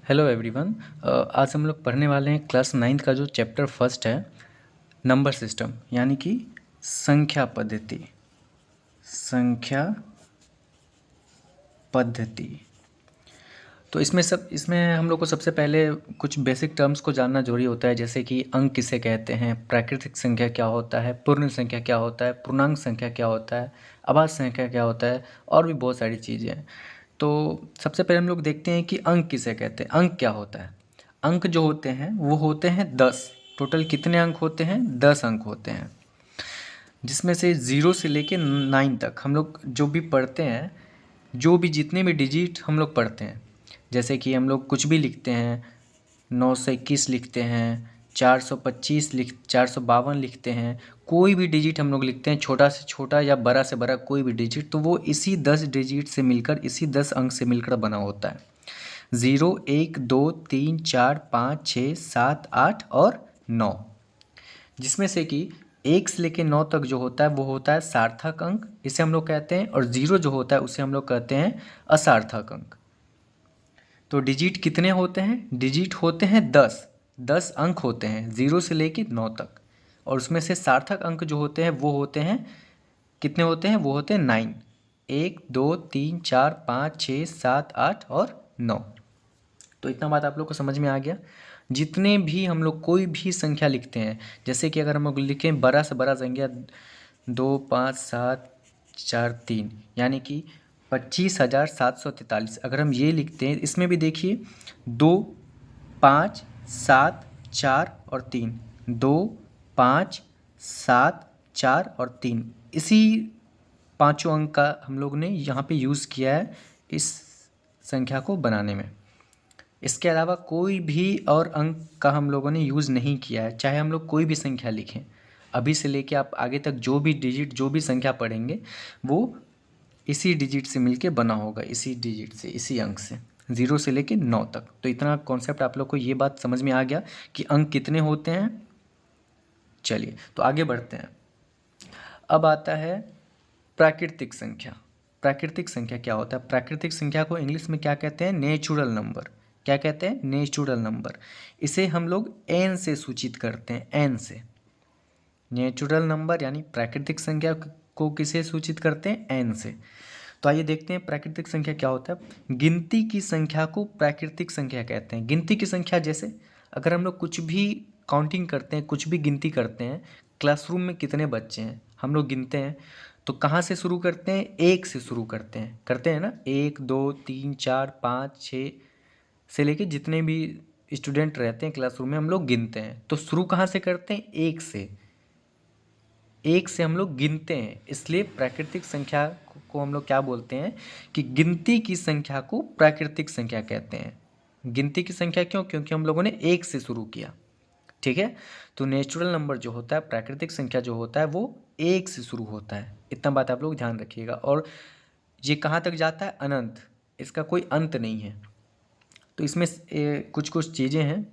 Hello everyone. आज हम लोग पढ़ने वाले हैं क्लास 9th का जो चैप्टर फर्स्ट है, नंबर सिस्टम, यानी कि संख्या पद्धति। संख्या पद्धति। तो इसमें हम लोग को सबसे पहले कुछ बेसिक टर्म्स को जानना जरूरी होता है, जैसे कि अंक किसे कहते हैं, प्राकृतिक संख्या क्या होता है, पूर्ण संख्या क्या होता है, पूर्णांक संख्या क्या होता है, अभाज्य संख्या क्या होता है, और भी बहुत सारी चीज़ें हैं। तो सबसे पहले हम लोग देखते हैं कि अंक किसे कहते हैं, अंक क्या होता है। अंक जो होते हैं वो होते हैं 10। टोटल कितने अंक होते हैं? 10 अंक होते हैं, जिसमें से 0 से लेके 9 तक हम लोग जो भी पढ़ते हैं, जो भी जितने भी डिजिट हम लोग पढ़ते हैं, जैसे कि हम लोग कुछ भी लिखते हैं, 921 लिखते हैं, 452 लिखते हैं, कोई भी डिजिट हम लोग लिखते हैं, छोटा से छोटा या बड़ा से बड़ा कोई भी डिजिट, तो वो इसी 10 डिजिट से मिलकर, इसी 10 अंक से मिलकर बना होता है। 0, 1, 2, 3, 4, 5, 6, 7, 8 और 9, जिसमें से कि 1 से लेकर 9 तक जो होता है वो होता है सार्थक अंक, इसे हम लोग कहते हैं, और 0 जो होता है उसे हम लोग कहते हैं असार्थक अंक। तो डिजिट कितने होते हैं? डिजिट होते हैं 10। 10 अंक होते हैं 0 से लेकर 9 तक, और उसमें से सार्थक अंक जो होते हैं वो होते हैं, कितने होते हैं? वो होते हैं 9। 1, 2, 3, 4, 5, 6, 7, 8 और 9। तो इतना बात आप लोग को समझ में आ गया। जितने भी हम लोग कोई भी संख्या लिखते हैं, जैसे कि अगर हम लोग लिखें बड़ा से बड़ा संख्या 2, 5, 7, 4, 3, यानी कि 25,743, अगर हम ये लिखते हैं, इसमें भी देखिए 2, 5, 7, 4 और 3, 2, 5, 7, 4 और 3, इसी पांचों अंक का हम लोग ने यहाँ पे यूज़ किया है इस संख्या को बनाने में। इसके अलावा कोई भी और अंक का हम लोगों ने यूज़ नहीं किया है, चाहे हम लोग कोई भी संख्या लिखें। अभी से लेके आप आगे तक जो भी डिजिट, जो भी संख्या पढ़ेंगे, वो इसी डिजिट से मिलके बना होगा, इसी डिजिट से, इसी अंक से, 0 से लेके 9 तक। तो इतना कॉन्सेप्ट आप लोग को ये बात समझ में आ गया कि अंक कितने होते हैं। चलिए तो आगे बढ़ते हैं। अब आता है प्राकृतिक संख्या। प्राकृतिक संख्या क्या होता है? प्राकृतिक संख्या को इंग्लिश में क्या कहते हैं? Natural number. क्या कहते हैं? Natural number. इसे हम लोग एन से सूचित करते हैं, एन से। नेचुरल नंबर यानी प्राकृतिक संख्या को किसे सूचित करते हैं? एन से। तो आइए देखते हैं प्राकृतिक संख्या क्या होता है। गिनती की संख्या को प्राकृतिक संख्या कहते हैं। गिनती की संख्या, जैसे अगर हम लोग कुछ भी काउंटिंग करते हैं, कुछ भी गिनती करते हैं, क्लासरूम में कितने बच्चे हैं हम लोग गिनते हैं, तो कहाँ से शुरू करते हैं? 1 से शुरू करते हैं ना। 1, 2, 3, 4, 5, 6 से लेके जितने भी स्टूडेंट रहते हैं क्लासरूम में, हम लोग गिनते हैं। तो शुरू कहाँ से करते हैं? 1 से। 1 से हम लोग गिनते हैं, इसलिए प्राकृतिक संख्या को हम लोग क्या बोलते हैं कि गिनती की संख्या को प्राकृतिक संख्या कहते हैं। गिनती की संख्या क्यों? क्योंकि हम लोगों ने 1 से शुरू किया। ठीक है। तो नेचुरल नंबर जो होता है, प्राकृतिक संख्या जो होता है, वो 1 से शुरू होता है। इतना बात आप लोग ध्यान रखिएगा। और ये कहाँ तक जाता है? अनंत। इसका कोई अंत नहीं है। तो इसमें कुछ कुछ चीज़ें हैं,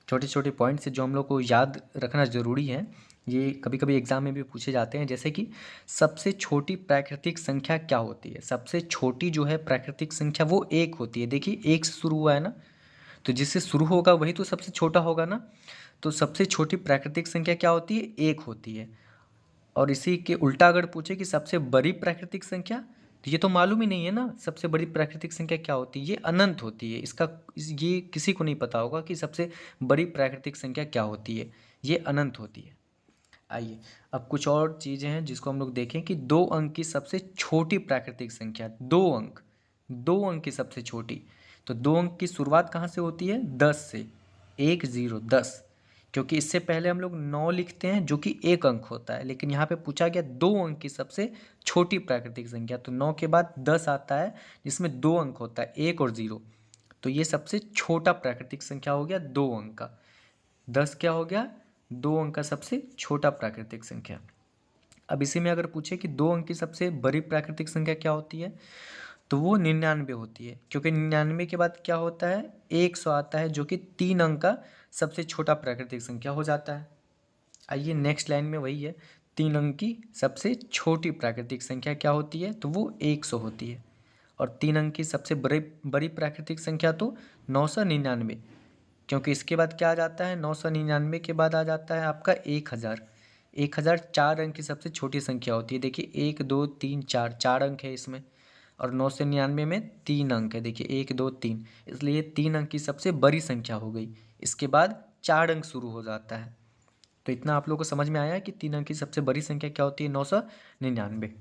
छोटे छोटे पॉइंट्स हैं, जो हम लोग को याद रखना ज़रूरी है। ये कभी कभी एग्जाम में भी पूछे जाते हैं, जैसे कि सबसे छोटी प्राकृतिक संख्या क्या होती है? सबसे छोटी जो है प्राकृतिक संख्या वो 1 होती है। देखिए 1 से शुरू हुआ है ना, तो जिससे शुरू होगा वही तो सबसे छोटा होगा ना। तो सबसे छोटी प्राकृतिक संख्या क्या होती है? 1 होती है। और इसी के उल्टा अगर पूछे कि सबसे बड़ी प्राकृतिक संख्या, तो ये तो मालूम ही नहीं है ना, सबसे बड़ी प्राकृतिक संख्या क्या होती है? ये अनंत होती है। ये किसी को नहीं पता होगा कि सबसे बड़ी प्राकृतिक संख्या क्या होती है। ये अनंत होती है। आइए अब कुछ और चीज़ें हैं जिसको हम लोग देखें कि 2 अंक की सबसे छोटी प्राकृतिक संख्या, 2 अंक की सबसे छोटी। तो 2 अंक की शुरुआत कहाँ से होती है? 10 से। 1, 0, 10। क्योंकि इससे पहले हम लोग 9 लिखते हैं, जो कि 1 अंक होता है, लेकिन यहाँ पे पूछा गया 2 अंक की सबसे छोटी प्राकृतिक संख्या, तो 9 के बाद 10 आता है, जिसमें 2 अंक होता है, 1 और 0। तो ये सबसे छोटा प्राकृतिक संख्या हो गया 2 अंक का। 10 क्या हो गया? 2 अंक का सबसे छोटा प्राकृतिक संख्या। अब इसी में अगर पूछे कि 2 अंक की सबसे बड़ी प्राकृतिक संख्या क्या होती है, तो वो 99 होती है। क्योंकि 99 के बाद क्या होता है? 100 आता है, जो कि 3 अंक का सबसे छोटा प्राकृतिक संख्या हो जाता है। आइए नेक्स्ट लाइन में वही है, 3 अंक की सबसे छोटी प्राकृतिक संख्या क्या होती है? तो वो 100 होती है। और 3 अंक की सबसे बड़ी प्राकृतिक संख्या तो 999, क्योंकि इसके बाद क्या आ जाता है, 999 के बाद आ जाता है आपका 1000। 1000 4 अंक की सबसे छोटी संख्या होती है। देखिए 1 2 3 4, 4 अंक है इसमें, और 999 में 3 अंक है। देखिए 1 2 3, इसलिए 3 अंक की सबसे बड़ी संख्या हो गई। इसके बाद 4 अंक शुरू हो जाता है। तो इतना आप लोगों को समझ में आया कि 3 अंक की सबसे बड़ी संख्या क्या होती है, 999।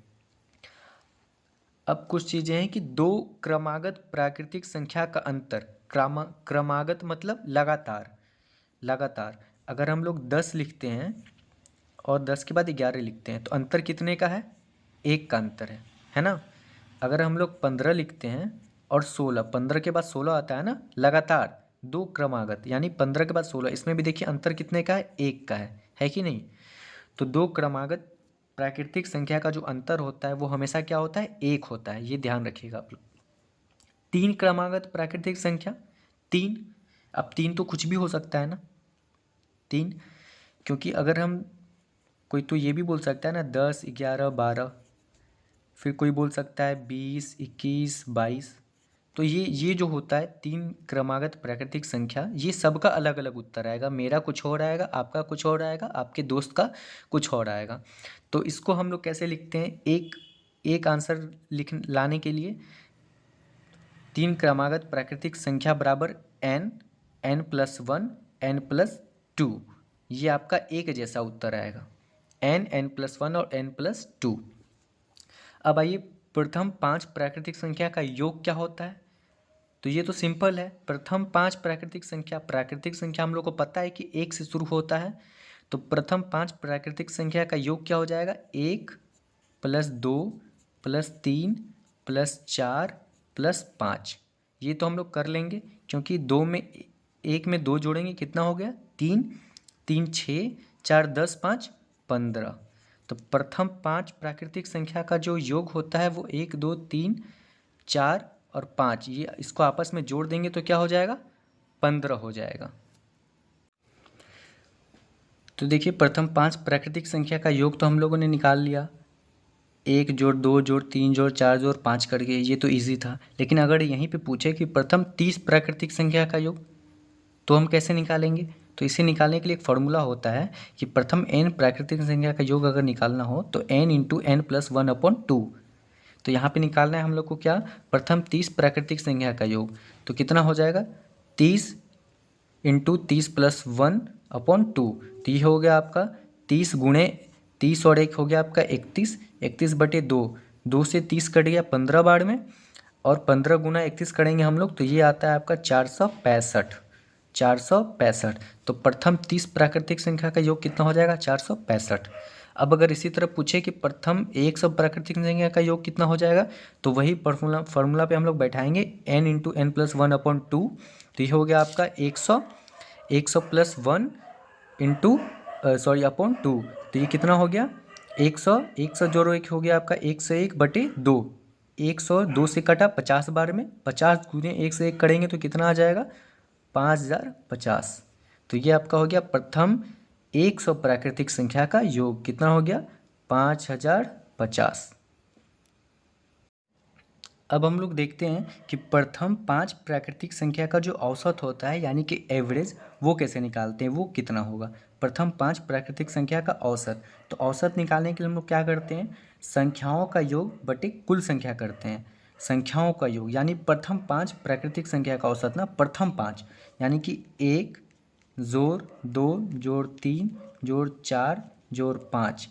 अब कुछ चीज़ें हैं कि दो क्रमागत प्राकृतिक संख्या का अंतर, क्रमागत मतलब लगातार। लगातार अगर हम लोग 10 लिखते हैं और 10 के बाद 11 लिखते हैं तो अंतर कितने का है, 1 का अंतर है ना। अगर हम लोग 15 लिखते हैं और 16, 15 के बाद 16 आता है ना, लगातार दो क्रमागत यानी 15 के बाद 16, इसमें भी देखिए अंतर कितने का है, 1 का है कि नहीं। तो दो क्रमागत प्राकृतिक संख्या का जो अंतर होता है वो हमेशा क्या होता है, 1 होता है, ये ध्यान रखिएगा आप लोग। 3 क्रमागत प्राकृतिक संख्या, 3, अब 3 तो कुछ भी हो सकता है ना, 3, क्योंकि अगर हम कोई तो ये भी बोल सकता है ना 10 11 12, फिर कोई बोल सकता है 20 21 22। तो ये जो होता है 3 क्रमागत प्राकृतिक संख्या, ये सबका अलग अलग उत्तर आएगा। मेरा कुछ और आएगा, आपका कुछ और आएगा, आपके दोस्त का कुछ और आएगा। तो इसको हम लोग कैसे लिखते हैं, एक आंसर लाने के लिए 3 क्रमागत प्राकृतिक संख्या बराबर n+1 n+2, ये आपका एक जैसा उत्तर आएगा, n+1 और n+2। अब आइए प्रथम 5 प्राकृतिक संख्या का योग क्या होता है। तो ये तो सिंपल है, प्रथम 5 प्राकृतिक संख्या हम लोग को पता है कि 1 से शुरू होता है। तो प्रथम 5 प्राकृतिक संख्या का योग क्या हो जाएगा, 1 + 2 + 3 + 4 + 5। ये तो हम लोग कर लेंगे, क्योंकि 1 में 2 जोड़ेंगे कितना हो गया, 3, 3 6, 4 10 5 15। तो प्रथम 5 प्राकृतिक संख्या का जो योग होता है वो 1 2 3 4 और 5, ये इसको आपस में जोड़ देंगे तो क्या हो जाएगा, 15 हो जाएगा। तो देखिए प्रथम 5 प्राकृतिक संख्या का योग तो हम लोगों ने निकाल लिया, 1 जोड़ 2 जोड़ 3 जोड़ 4 जोड़ 5 करके, ये तो इजी था। लेकिन अगर यहीं पे पूछे कि प्रथम 30 प्राकृतिक संख्या का योग, तो हम कैसे निकालेंगे। तो इसे निकालने के लिए एक फार्मूला होता है कि प्रथम n प्राकृतिक संख्या का योग अगर निकालना हो तो n × n+1/2। तो यहाँ पे निकालना है हम लोग को क्या, प्रथम 30 प्राकृतिक संख्या का योग। तो कितना हो जाएगा, 30 × 30 + 1/2। तो ये हो गया आपका 30 × 30 और 1 हो गया आपका 31, 31/2, 2 से 30 कट गया 15 बार में, और 15 × 31 करेंगे हम लोग तो ये आता है आपका 465। 465। तो प्रथम 30 प्राकृतिक संख्या का योग कितना हो जाएगा, 465। अब अगर इसी तरह पूछे कि प्रथम 100 प्राकृतिक संख्या का योग कितना हो जाएगा, तो वही फार्मूला पे हम लोग बैठाएंगे n × n+1/2। तो ये हो गया आपका 100 + 1 × 2। तो ये कितना हो गया, 100 जोड़ो 1 हो गया आपका 101/2। 100 2 से कटा 50 बार में, 50 × 101 करेंगे तो कितना आ जाएगा, 5050। तो ये आपका हो गया प्रथम 100 प्राकृतिक संख्या का योग, कितना हो गया, 5050। अब हम लोग देखते हैं कि प्रथम 5 प्राकृतिक संख्या का जो औसत होता है यानी कि एवरेज, वो कैसे निकालते हैं, वो कितना होगा। प्रथम 5 प्राकृतिक संख्या का औसत, तो औसत निकालने के लिए हम लोग क्या करते हैं, संख्याओं का योग बटे कुल संख्या करते हैं। संख्याओं का योग यानी प्रथम 5 प्राकृतिक संख्या का औसत ना, प्रथम 5 यानी कि 1 जोड़ 2 जोड़ 3 जोड़ 4 जोड़ 5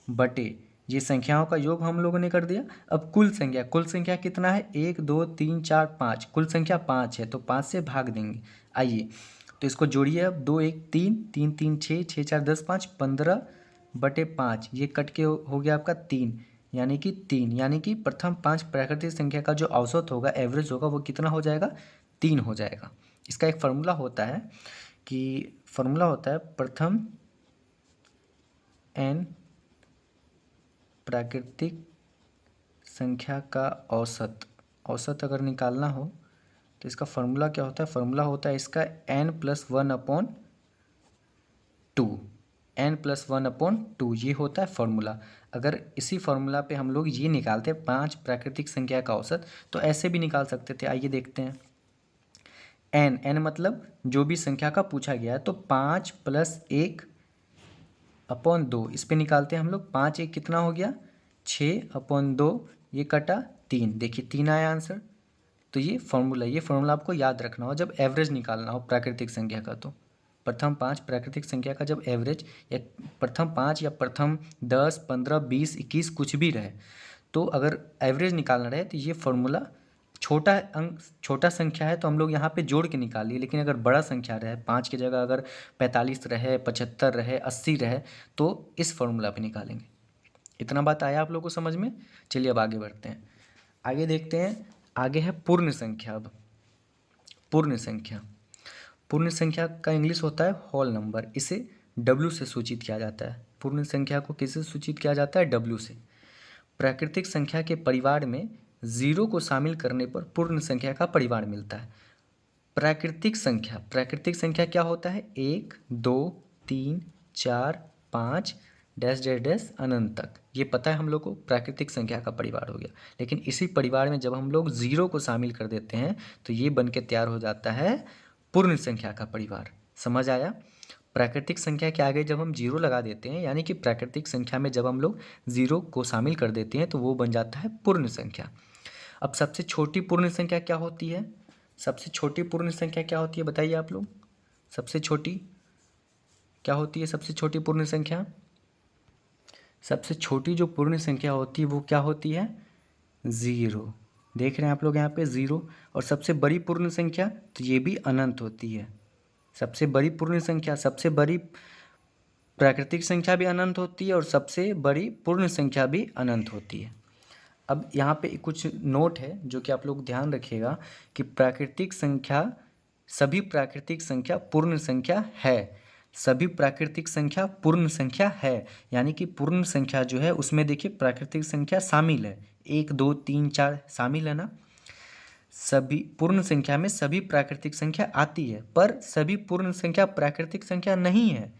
बटे, ये संख्याओं का योग हम लोगों ने कर दिया। अब कुल संख्या कितना है, 1 2 3 4 5, कुल संख्या 5 है तो 5 से भाग देंगे। आइए तो इसको जोड़िए, अब 2 1 3 3 3 6 6 4 10 5 15/5, ये कट के हो गया आपका 3, यानी कि 3, यानी कि प्रथम 5 प्राकृतिक संख्या का जो औसत होगा, एवरेज होगा, वो कितना हो जाएगा, 3 हो जाएगा। इसका एक फार्मूला होता है प्रथम n प्राकृतिक संख्या का औसत अगर निकालना हो तो इसका फार्मूला क्या होता है, फार्मूला होता है इसका n+1/2। n+1/2 ये होता है फार्मूला। अगर इसी फॉर्मूला पे हम लोग ये निकालते 5 प्राकृतिक संख्या का औसत, तो ऐसे भी निकाल सकते थे। आइए देखते हैं। n मतलब जो भी संख्या का पूछा गया है, तो 5 + 1 अपॉन 2 इस पे निकालते हैं हम लोग। 5 1 कितना हो गया, 6 अपॉन 2, ये कटा 3, देखिए 3 आया आंसर। तो ये फॉर्मूला आपको याद रखना हो जब एवरेज निकालना हो प्राकृतिक संख्या का। तो प्रथम 5 प्राकृतिक संख्या का जब एवरेज, या प्रथम 5 या प्रथम 10 15 20 21 कुछ भी रहे, तो अगर एवरेज निकालना रहे तो ये फॉर्मूला, छोटा संख्या है तो हम लोग यहाँ पे जोड़ के निकालिए, लेकिन अगर बड़ा संख्या रहे, 5 की जगह अगर 45 रहे, 75 रहे, 80 रहे, तो इस फॉर्मूला पे निकालेंगे। इतना बात आया आप लोग को समझ में? चलिए अब आगे बढ़ते हैं। आगे देखते हैं, आगे है पूर्ण संख्या। अब पूर्ण संख्या का इंग्लिश होता है होल नंबर। इसे W से सूचित किया जाता है। पूर्ण संख्या को किससे सूचित किया जाता है? W से। प्राकृतिक संख्या के परिवार में 0 को शामिल करने पर पूर्ण संख्या का परिवार मिलता है। प्राकृतिक संख्या क्या होता है? 1 2 3 4 5 डैश डैश डैश अनंत तक, ये पता है हम लोग को, प्राकृतिक संख्या का परिवार हो गया। लेकिन इसी परिवार में जब हम लोग 0 को शामिल कर देते हैं तो ये बन के तैयार हो जाता है पूर्ण संख्या का परिवार। समझ आया? प्राकृतिक संख्या के आगे जब हम 0 लगा देते हैं, यानी कि प्राकृतिक संख्या में जब हम लोग 0 को शामिल कर देते हैं, तो वो बन जाता है पूर्ण संख्या। अब सबसे छोटी पूर्ण संख्या क्या होती है? सबसे छोटी पूर्ण संख्या क्या होती है बताइए आप लोग? सबसे छोटी क्या होती है? सबसे छोटी पूर्ण संख्या, सबसे छोटी जो पूर्ण संख्या होती है वो क्या होती है? 0। देख रहे हैं आप लोग यहाँ पे 0। और सबसे बड़ी पूर्ण संख्या, तो ये भी अनंत होती है। सबसे बड़ी पूर्ण संख्या, सबसे बड़ी प्राकृतिक संख्या भी अनंत होती है और सबसे बड़ी पूर्ण संख्या भी अनंत होती है। अब यहाँ पे कुछ नोट है जो कि आप लोग ध्यान रखिएगा कि सभी प्राकृतिक संख्या पूर्ण संख्या है। सभी प्राकृतिक संख्या पूर्ण संख्या है, यानी कि पूर्ण संख्या जो है उसमें देखिए प्राकृतिक संख्या शामिल है, 1 2 3 4 शामिल है ना। सभी पूर्ण संख्या में सभी प्राकृतिक संख्या आती है, पर सभी पूर्ण संख्या प्राकृतिक संख्या नहीं है,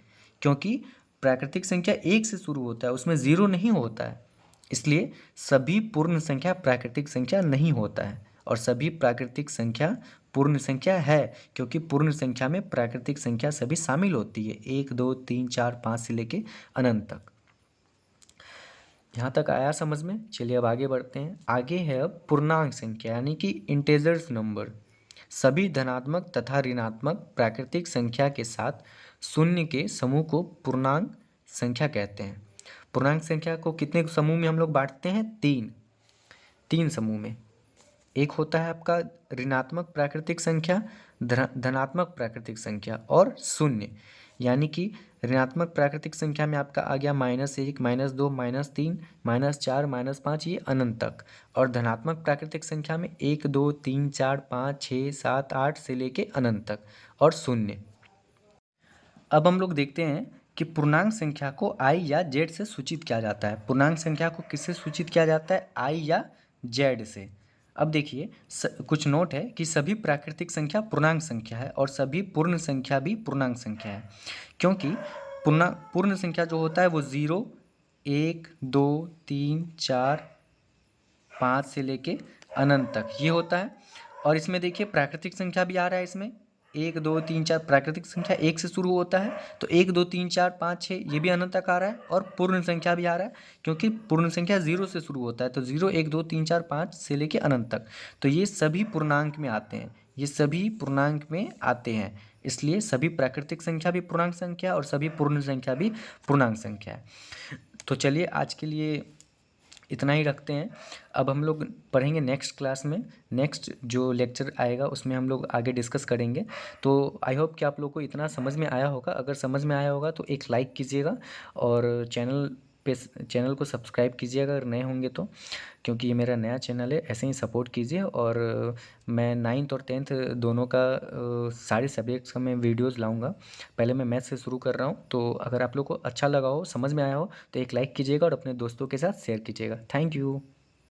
क्योंकि प्राकृतिक संख्या 1 से शुरू होता है, उसमें 0 नहीं होता है। इसलिए सभी पूर्ण संख्या प्राकृतिक संख्या नहीं होता है, और सभी प्राकृतिक संख्या पूर्ण संख्या है, क्योंकि पूर्ण संख्या में प्राकृतिक संख्या सभी शामिल होती है, 1 2 3 4 5 से लेके अनंत तक। यहाँ तक आया समझ में? चलिए अब आगे बढ़ते हैं। आगे है अब पूर्णांक संख्या, यानी कि इंटेजर्स नंबर। सभी धनात्मक तथा ऋणात्मक प्राकृतिक संख्या के साथ शून्य के समूह को पूर्णांक संख्या कहते हैं। पूर्णांक संख्या को कितने समूह में हम लोग बांटते हैं? 3 समूह में। एक होता है आपका ऋणात्मक प्राकृतिक संख्या, धनात्मक प्राकृतिक संख्या और शून्य। यानी कि ऋणात्मक प्राकृतिक संख्या में आपका आ गया -1 -2 -3 -4 -5, ये अनंत तक। और धनात्मक प्राकृतिक संख्या में 1 2 3 4 5 6 7 8 से लेके अनंत तक और शून्य। अब हम लोग देखते हैं कि पूर्णांक संख्या को i या z से सूचित किया जाता है। पूर्णांक संख्या को किससे सूचित किया जाता है? i या z से। अब देखिए कुछ नोट है कि सभी प्राकृतिक संख्या पूर्णांक संख्या है और सभी पूर्ण संख्या भी पूर्णांक संख्या है, क्योंकि पूर्ण संख्या जो होता है वो 0 1 2 3 4 5 से लेके अनंत तक ये होता है। और इसमें देखिए प्राकृतिक संख्या भी आ रहा है, इसमें 1 2 3 4 प्राकृतिक संख्या 1 से शुरू होता है, तो 1 2 3 4 5 6 ये भी अनंत तक आ रहा है। और पूर्ण संख्या भी आ रहा है, क्योंकि पूर्ण संख्या 0 से शुरू होता है, तो 0 1 2 3 4 5 से लेके अनंत तक, तो ये सभी पूर्णांक में आते हैं, ये सभी पूर्णांक में आते हैं। इसलिए सभी प्राकृतिक संख्या भी पूर्णांक संख्या और सभी पूर्ण संख्या भी पूर्णांक संख्या है। तो चलिए आज के लिए इतना ही रखते हैं। अब हम लोग पढ़ेंगे नेक्स्ट क्लास में, नेक्स्ट जो लेक्चर आएगा उसमें हम लोग आगे डिस्कस करेंगे। तो आई होप कि आप लोग को इतना समझ में आया होगा। अगर समझ में आया होगा तो एक लाइक कीजिएगा और चैनल को सब्सक्राइब कीजिएगा अगर नए होंगे तो, क्योंकि ये मेरा नया चैनल है। ऐसे ही सपोर्ट कीजिए। और मैं 9th और 10th दोनों का सारे सब्जेक्ट्स का मैं वीडियोज़ लाऊंगा। पहले मैं मैथ से शुरू कर रहा हूँ, तो अगर आप लोग को अच्छा लगा हो, समझ में आया हो, तो एक लाइक कीजिएगा और अपने दोस्तों के साथ शेयर कीजिएगा। Thank you.